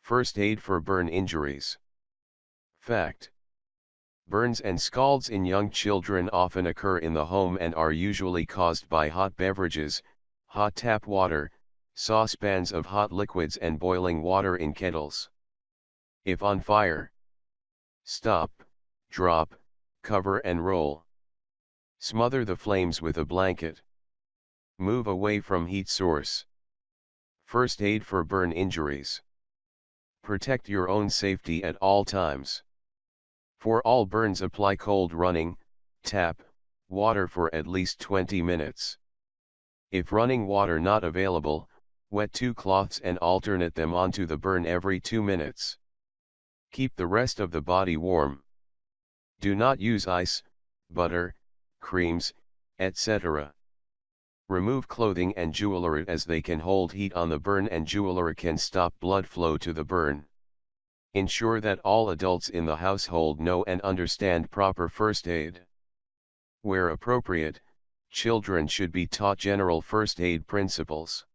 First aid for burn injuries. Fact: burns and scalds in young children often occur in the home and are usually caused by hot beverages, hot tap water, saucepans of hot liquids and boiling water in kettles. If on fire, stop, drop, cover and roll. Smother the flames with a blanket. Move away from heat source. First aid for burn injuries. Protect your own safety at all times. For all burns, apply cold running, tap, water for at least 20 minutes. If running water not available, wet 2 cloths and alternate them onto the burn every 2 minutes. Keep the rest of the body warm. Do not use ice, butter, creams, etc. Remove clothing and jewellery as they can hold heat on the burn, and jewellery can stop blood flow to the burn. Ensure that all adults in the household know and understand proper first aid. Where appropriate, children should be taught general first aid principles.